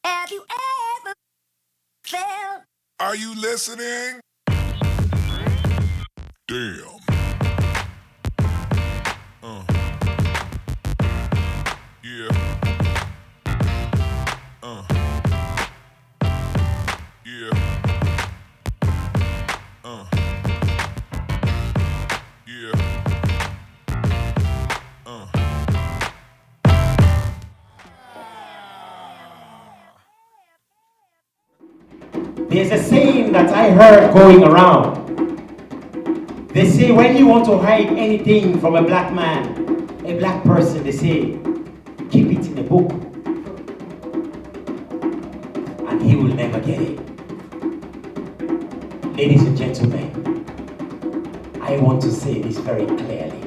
Have you ever felt? Are you listening? Damn. Yeah. Yeah. Yeah. There's a saying that I heard going around. They say when you want to hide anything from a black man, a black person, they say, keep it in a book. And he will never get it. Ladies and gentlemen, I want to say this very clearly.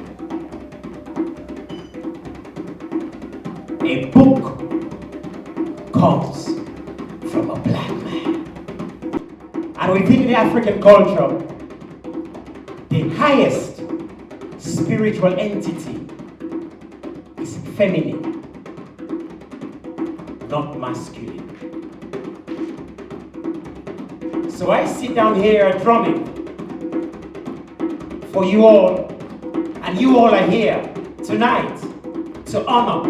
A book comes from a black man. And within the African culture, the highest spiritual entity is feminine, not masculine. So I sit down here drumming for you all, and you all are here tonight to honor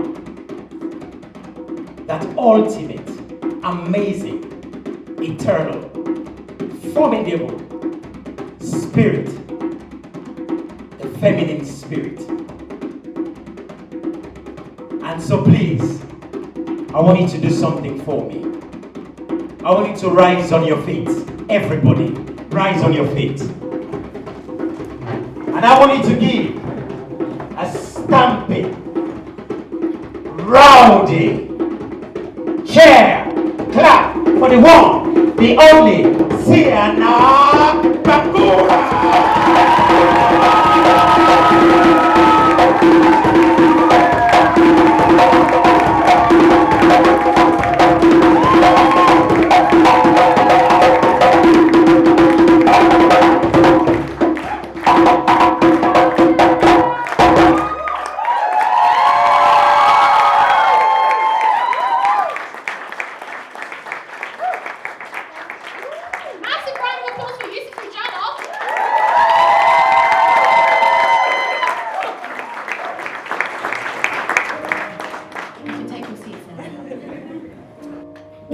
that ultimate, amazing, eternal, formidable spirit, the feminine spirit. And so please, I want you to do something for me. I want you to rise on your feet. Everybody, rise on your feet. And I want you to give a stamping, rowdy, chair, clap for the one, the only, Siana Bangura.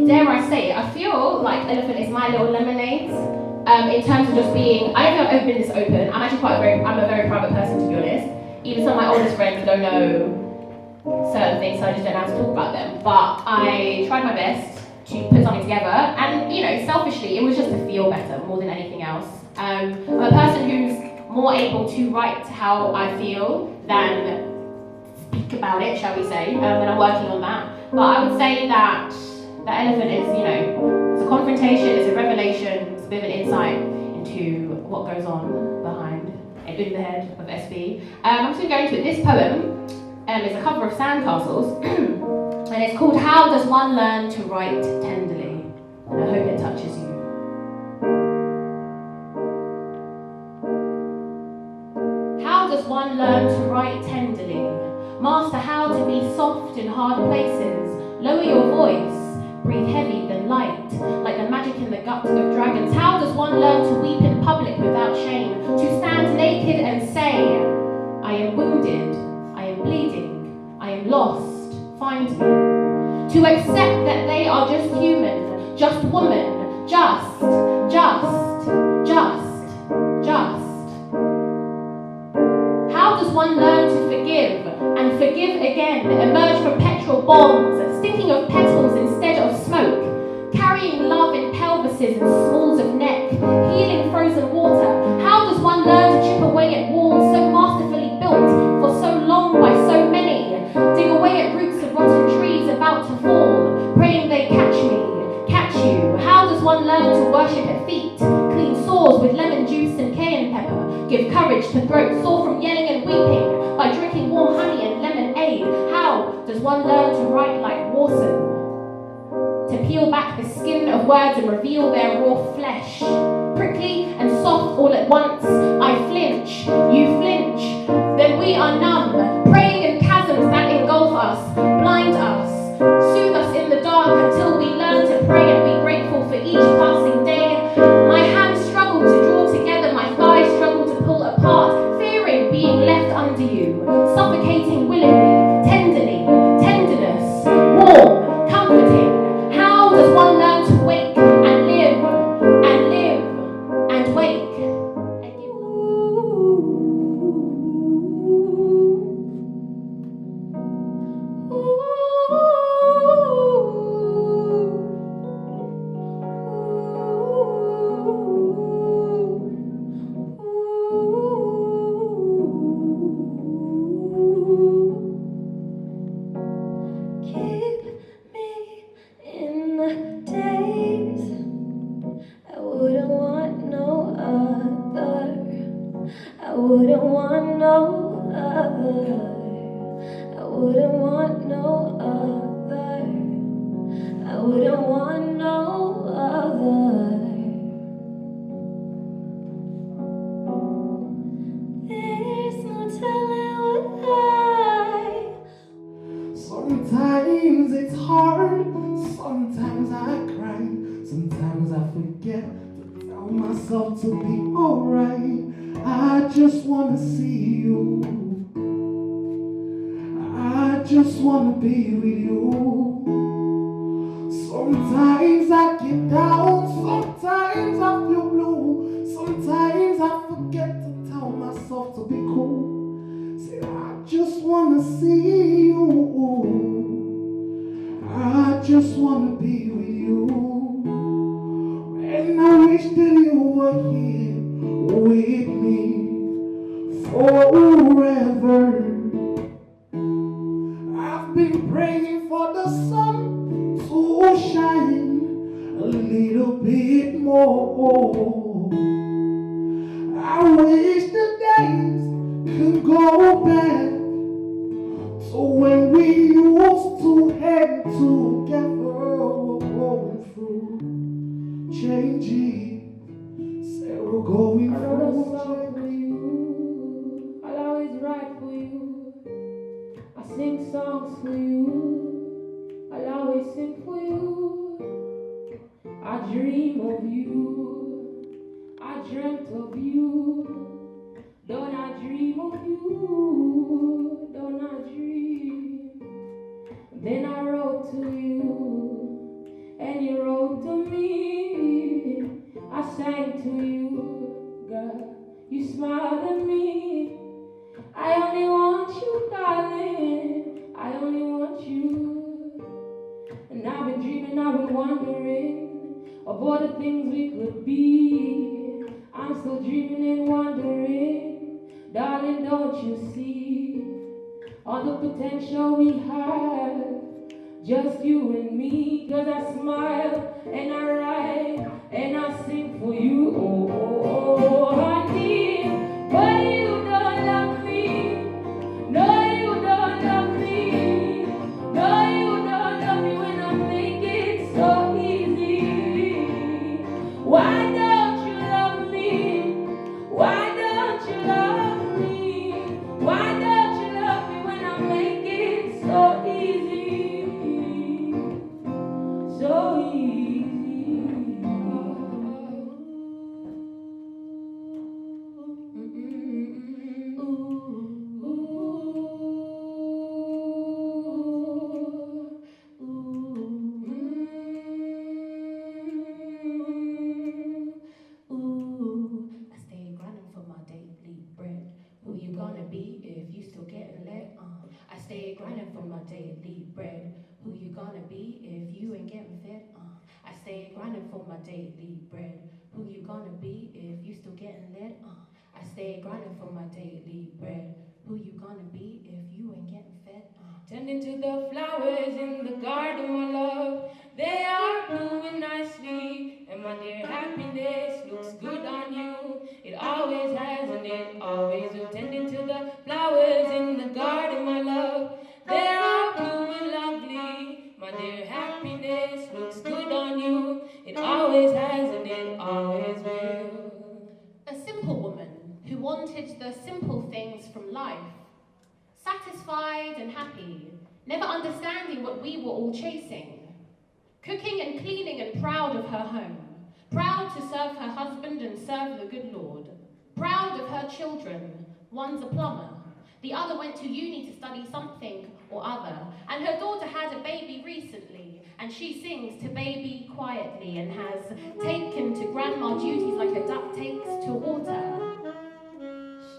Dare I say it, I feel like Elephant is my little lemonade. In terms of just being, I don't think I've ever been this open. I'm actually I'm a very private person, to be honest. Even some of my oldest friends don't know certain things, so I just don't know how to talk about them. But I tried my best to put something together, and selfishly, it was just to feel better more than anything else. I'm a person who's more able to write how I feel than speak about it, shall we say, and I'm working on that. But I would say that the Elephant is, it's a confrontation, it's a revelation, it's a bit of an insight into what goes on behind and in the head of SB. I'm just going to go into it. This poem is a cover of Sandcastles, and it's called How Does One Learn to Write Tenderly? And I hope it touches you. How does one learn to write tenderly? Master how to be soft in hard places. Lower your voice. Breathe heavy, then light, like the magic in the guts of dragons. How does one learn to weep in public without shame? To stand naked and say, I am wounded, I am bleeding, I am lost, find me. To accept that they are just human, just woman, just. How does one learn to forgive and forgive again? Emerge from petrol bombs, stinking of petals instead of smoke, carrying love in pelvises and smalls of neck, healing frozen water. How does one learn to chip away at walls so masterfully built for so long by so many? Dig away at roots of rotten trees about to fall, praying they catch me, catch you. How does one learn to worship at feet, clean sores with lemon juice and cayenne pepper, give courage to throats sore from yelling and weeping by drinking warm honey and lemonade? How does one learn to write like Warson? To peel back the skin of words and reveal their raw flesh. Prickly and soft all at once, I flinch, you flinch, then we are numb, praying in chasms that engulf us, blind us, soothe us in the dark until we learn want no other. I wouldn't want no other. I wouldn't want no other. There's no telling what Sometimes it's hard, sometimes I cry, sometimes I forget to tell myself to be alright. I just wanna see you, I just wanna be with you. Sometimes I get down, sometimes I feel blue, sometimes I forget to tell myself to be cool. Say I just wanna see you, I just wanna be with you. And I wish that you were here with me forever. I've been praying for the sun to shine a little bit more. I wish the days could go back to when we used to hang together. We're going through changes. Say we're going I wrote a through song for you. I'll always write for you. I sing songs for you. I'll always sing for you. I dream of you. I dreamt of you. Don't I dream of you? Don't I dream? Then I wrote to you, and you wrote to me. I sang to you, girl. You smiled at me. I only want you, darling. I only want you. And I've been dreaming, I've been wondering of all the things we could be. I'm still dreaming and wondering, darling, don't you see all the potential we have? Just you and me, 'cause I smile and I write and I sing for you. Oh, oh, oh, honey, but you don't love me. No, you don't love me. No, you don't love me when I make it so easy. Why don't you love me? Why don't you love me? Why don't you love me when I make it so easy? So easy. I stay grinding for my daily bread. Who you gonna be if you still getting lit? I stay grinding for my daily bread. Who you gonna be if you ain't getting fed? I stay grinding for my daily bread. Who you gonna be if you still getting lit? I stay grinding for my daily bread. Who you gonna be if you ain't getting fed? Tending to the flowers in the garden, my love. They are blooming nicely, and my dear happiness looks good on you. It always has, and it always will. Tending to the flowers in the garden, my love. They are blooming lovely. My dear happiness looks good on you. It always has, and it always will. A simple woman who wanted the simple things from life, satisfied and happy, never understanding what we were all chasing. Cooking and cleaning and proud of her home, proud to serve her husband and serve the good Lord, proud of her children. One's a plumber, the other went to uni to study something or other, and her daughter had a baby recently, and she sings to baby quietly and has taken to grandma duties like a duck takes to water.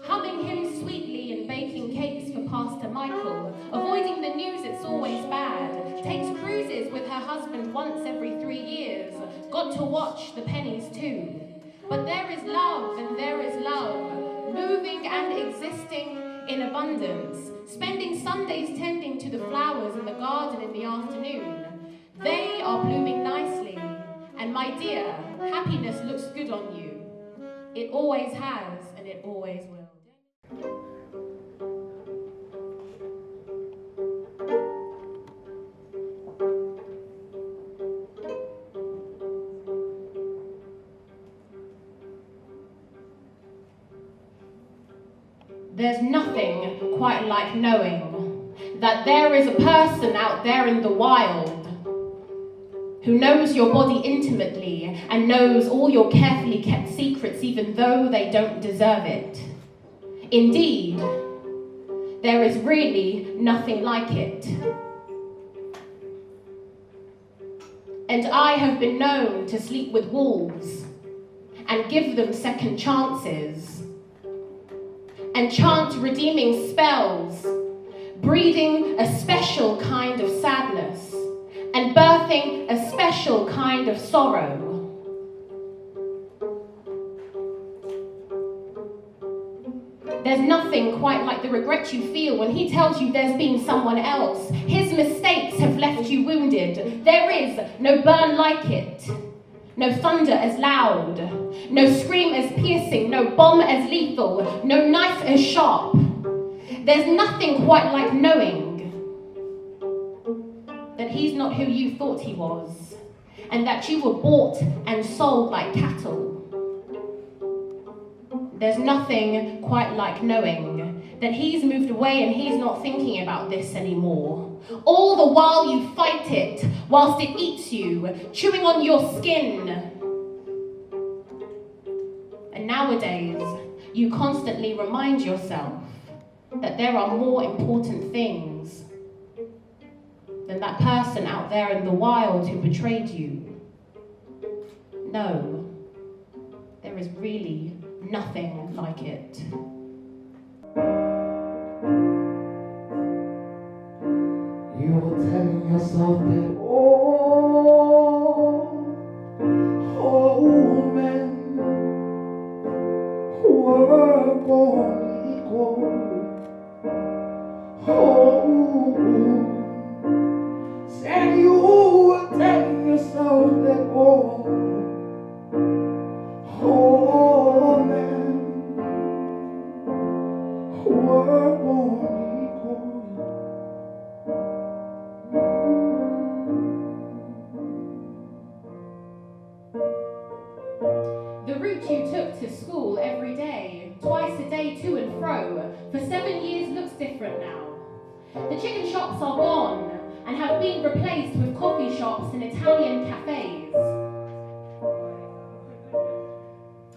Humming hymns sweetly and baking cakes for Pastor Michael, avoiding the news it's always bad, takes cruises with her husband once every 3 years, got to watch the pennies too. But there is love and there is love, moving and existing in abundance, spending Sundays tending to the flowers in the garden in the afternoon. They are blooming nicely, and my dear, happiness looks good on you. It always has, and it always will. There's nothing quite like knowing that there is a person out there in the wild who knows your body intimately and knows all your carefully kept secrets even though they don't deserve it. Indeed, there is really nothing like it. And I have been known to sleep with wolves and give them second chances and chant redeeming spells, breeding a special kind of sadness and birthing a special kind of sorrow. There's nothing quite like the regret you feel when he tells you there's been someone else. His mistakes have left you wounded. There is no burn like it, no thunder as loud, no scream as piercing, no bomb as lethal, no knife as sharp. There's nothing quite like knowing that he's not who you thought he was, and that you were bought and sold like cattle. There's nothing quite like knowing that he's moved away and he's not thinking about this anymore. All the while you fight it, whilst it eats you, chewing on your skin. And nowadays, you constantly remind yourself that there are more important things than that person out there in the wild who betrayed you. No, there is really nothing like it. You were telling yourself that, oh men were born equal. Oh, and you were telling yourself that, oh men were born equal. The route you took to school every day, twice a day to and fro, for 7 years looks different now. The chicken shops are gone and have been replaced with coffee shops and Italian cafes.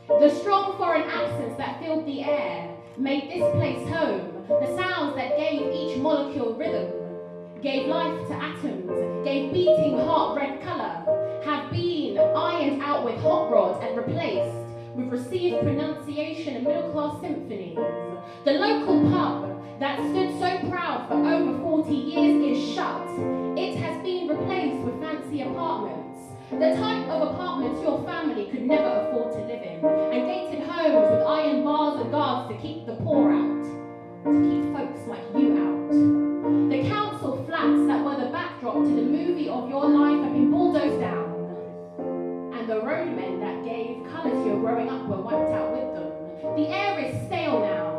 The strong foreign accents that filled the air made this place home. The sounds that gave each molecule rhythm, gave life to atoms, gave beating heart red colour, have been ironed out with hot rod and replaced with received pronunciation and middle-class symphonies. The local pub that stood so proud for over 40 years is shut. It has been replaced with fancy apartments, the type of apartments your family could never afford to live in, and gated homes with iron bars and guards to keep the poor out, to keep folks like you out. The council flats that were the backdrop to the movie of your life have been bulldozed down, and the roadmen that gave colour to your growing up were wiped out with them. The air is stale now.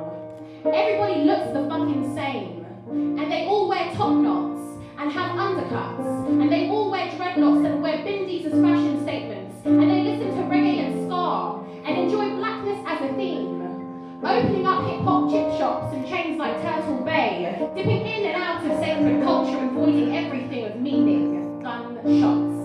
Everybody looks the fucking same, and they all wear top knots and have undercuts, and they all wear dreadlocks and wear bindis as fashion statements, and they listen to reggae and ska, and enjoy blackness as a theme, opening up hip-hop chip shops and chains like Turtle Bay, dipping in and out of sacred culture and voiding everything of meaning, gunshots,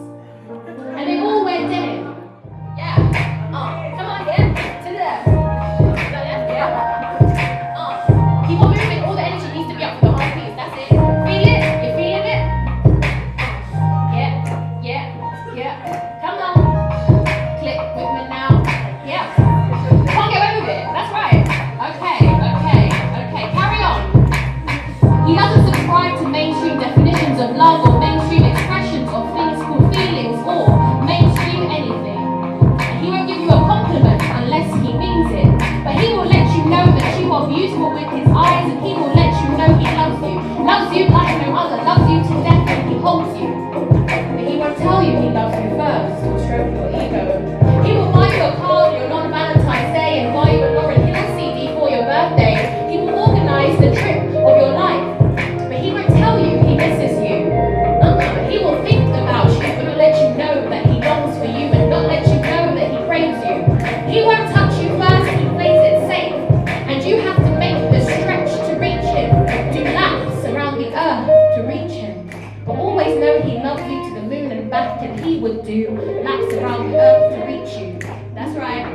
would do laps around the earth to reach you. That's right.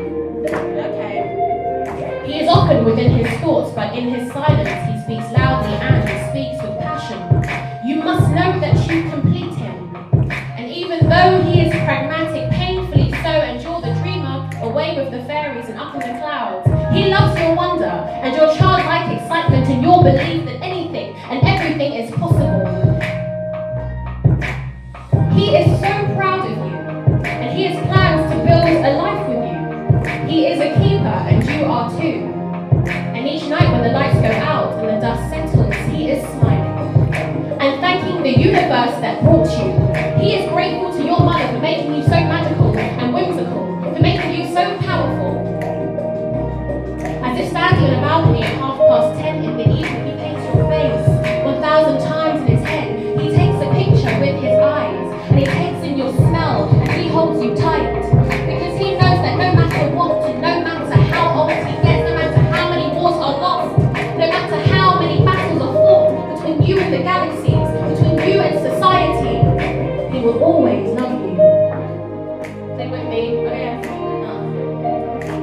Okay. He is often within his thoughts, but in his silence he speaks loudly and he speaks with passion. You must know that you complete him. And even though he is pragmatic, painfully so, and you're the dreamer, away with the fairies and up in the clouds, he loves your wonder and your childlike excitement and your belief that anything and everything is possible. He is so proud of you, and he has plans to build a life with you. He is a keeper, and you are too. And each night when the lights go out and the dust settles, he is smiling and thanking the universe that brought you. He is grateful to your mother for making you so magical and whimsical, for making you so powerful. As if standing on a balcony at 10:30 in the evening, he paints your face 1,000 times in his head. He takes a picture with his eyes, and he takes in your smell, and he holds you tight. Because he knows that no matter what, and no matter how old he gets, no matter how many wars are lost, no matter how many battles are fought between you and the galaxies, between you and society, he will always love you. Stay with me, oh yeah.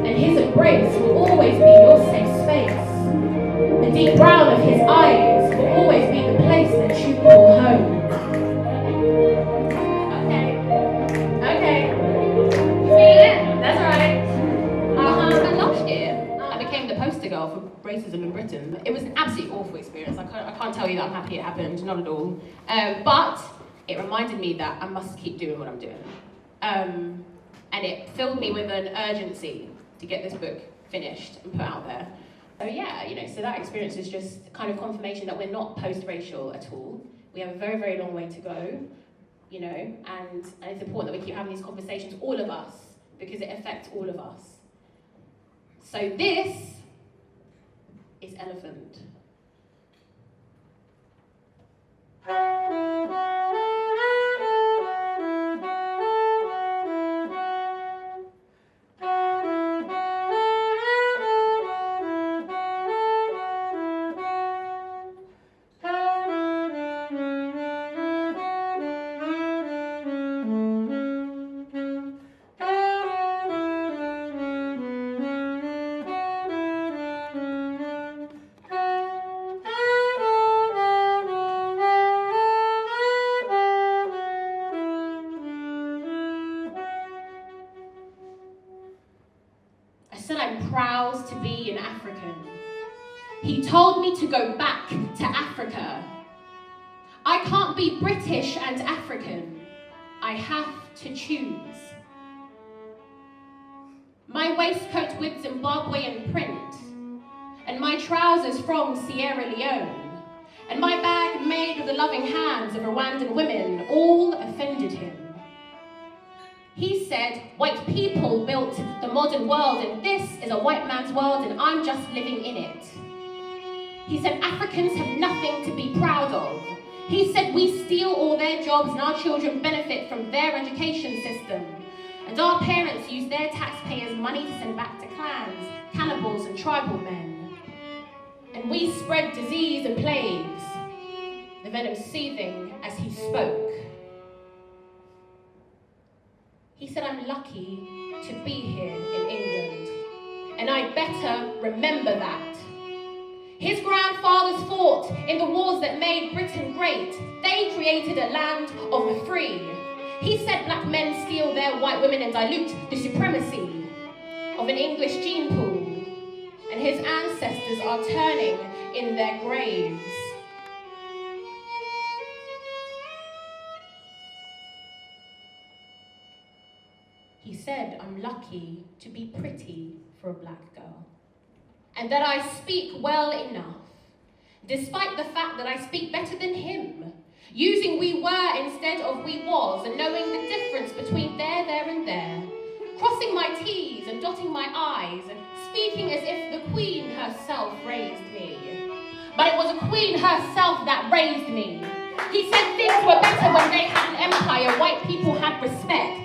And his embrace will always be your safe space. The deep brown of his eyes will always be the place that you call home. Okay. You feel it? That's right. And last year, I became the poster girl for racism in Britain. It was an absolutely awful experience. I can't tell you that I'm happy it happened, not at all. But it reminded me that I must keep doing what I'm doing. And it filled me with an urgency to get this book finished and put out there. So yeah, so that experience is just kind of confirmation that we're not post-racial at all. We have a very, very long way to go, and it's important that we keep having these conversations, all of us, because it affects all of us. So this is Elephant. Proud to be an African. He told me to go back to Africa. I can't be British and African. I have to choose. My waistcoat with Zimbabwean print, and my trousers from Sierra Leone, and my bag made with the loving hands of Rwandan women all offended him. He said, white people built the modern world, and this is a white man's world, and I'm just living in it. He said, Africans have nothing to be proud of. He said, we steal all their jobs, and our children benefit from their education system. And our parents use their taxpayers' money to send back to clans, cannibals, and tribal men. And we spread disease and plagues, the venom seething as he spoke. He said, I'm lucky to be here in England, and I'd better remember that. His grandfathers fought in the wars that made Britain great. They created a land of the free. He said black men steal their white women and dilute the supremacy of an English gene pool, and his ancestors are turning in their graves. He said, I'm lucky to be pretty for a black girl, and that I speak well enough, despite the fact that I speak better than him, using we were instead of we was, and knowing the difference between there, and there, crossing my T's and dotting my I's, and speaking as if the Queen herself raised me. But it was a Queen herself that raised me. He said things were better when they had an empire, white people had respect.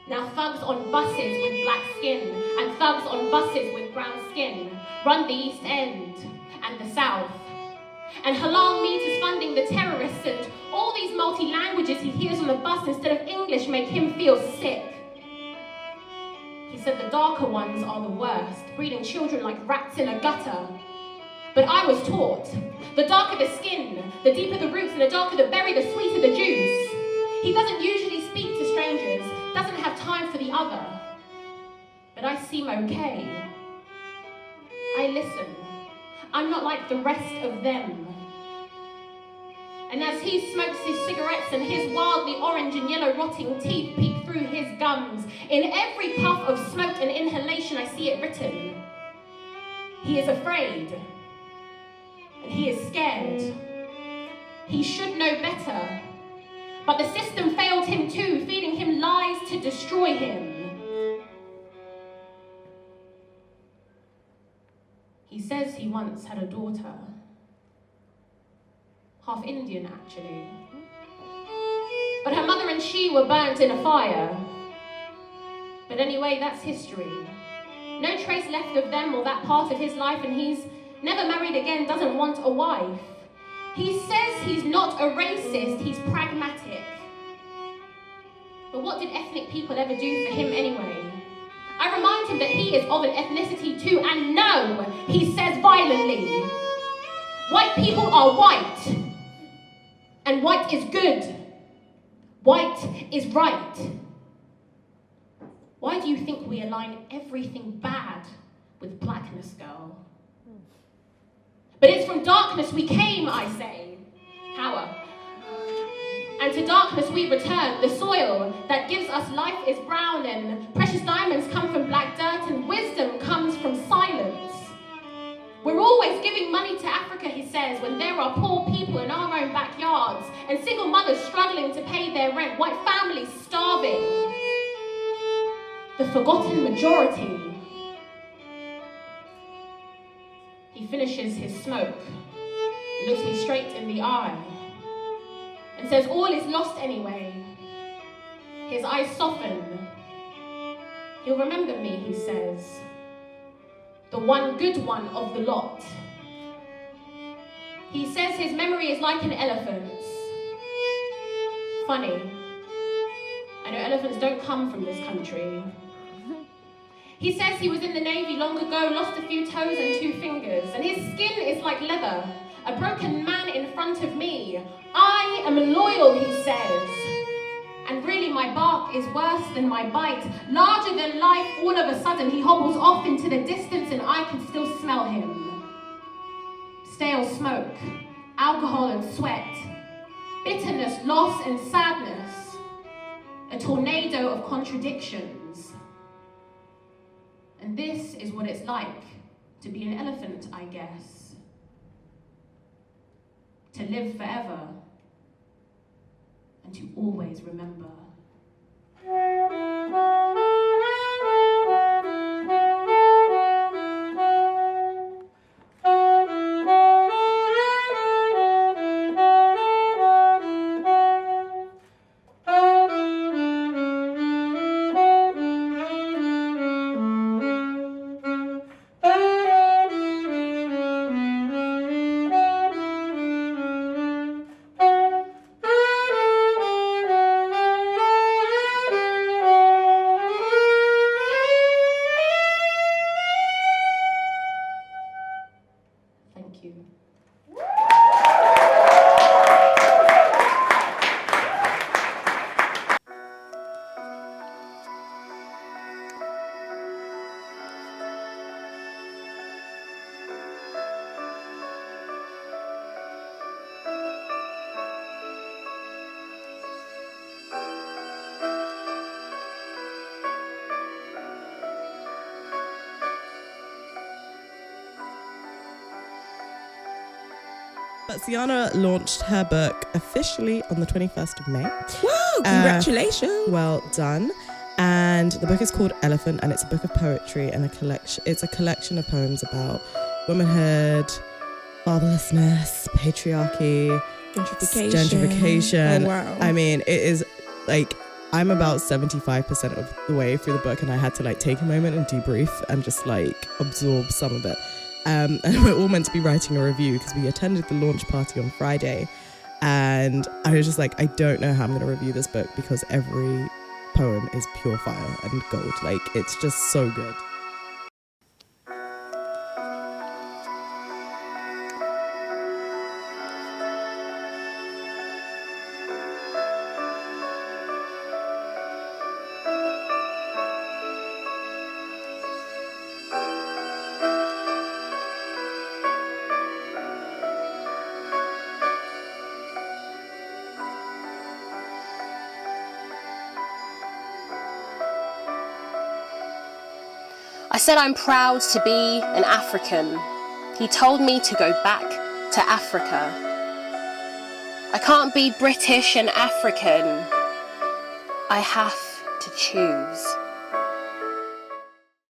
Now thugs on buses with black skin and thugs on buses with brown skin run the East End and the South. And halal meat is funding the terrorists, and all these multi-languages he hears on the bus instead of English which make him feel sick. He said the darker ones are the worst, breeding children like rats in a gutter. But I was taught, the darker the skin, the deeper the roots, and the darker the berry, the sweeter the juice. He doesn't usually speak to strangers, doesn't have time for the other. But I seem okay. I listen. I'm not like the rest of them. And as he smokes his cigarettes and his wildly orange and yellow rotting teeth peek through his gums, in every puff of smoke and inhalation I see it written. He is afraid. And he is scared. He should know better. But the system failed him too, feeding him lies to destroy him. He says he once had a daughter. Half Indian, actually. But her mother and she were burnt in a fire. But anyway, that's history. No trace left of them or that part of his life, and he's never married again, doesn't want a wife. He says he's not a racist, he's pragmatic. But what did ethnic people ever do for him anyway? I remind him that he is of an ethnicity too, and no, he says violently, white people are white, and white is good. White is right. Why do you think we align everything bad with blackness, girl? But it's from darkness we came, I say. Power. And to darkness we return. The soil that gives us life is brown, and precious diamonds come from black dirt, and wisdom comes from silence. We're always giving money to Africa, he says, when there are poor people in our own backyards, and single mothers struggling to pay their rent, white families starving. The forgotten majority. He finishes his smoke, looks me straight in the eye, and says all is lost anyway. His eyes soften. He'll remember me, he says. The one good one of the lot. He says his memory is like an elephant's. Funny. I know elephants don't come from this country. He says he was in the Navy long ago, lost a few toes and 2 fingers, and his skin is like leather, a broken man in front of me. I am loyal, he says. And really my bark is worse than my bite. Larger than life, all of a sudden he hobbles off into the distance and I can still smell him. Stale smoke, alcohol and sweat, bitterness, loss and sadness, a tornado of contradictions. And this is what it's like to be an elephant, I guess. To live forever and to always remember. But Siana launched her book officially on the 21st of May. Woo! Congratulations! Well done. And the book is called Elephant, and it's a book of poetry and it's a collection of poems about womanhood, fatherlessness, patriarchy, gentrification. Oh, wow. I mean, it is like, I'm about 75% of the way through the book, and I had to like take a moment and debrief and just like absorb some of it. And we're all meant to be writing a review because we attended the launch party on Friday, and I was just like, I don't know how I'm going to review this book because every poem is pure fire and gold. Like, it's just so good. I said I'm proud to be an African. He told me to go back to Africa. I can't be British and African. I have to choose.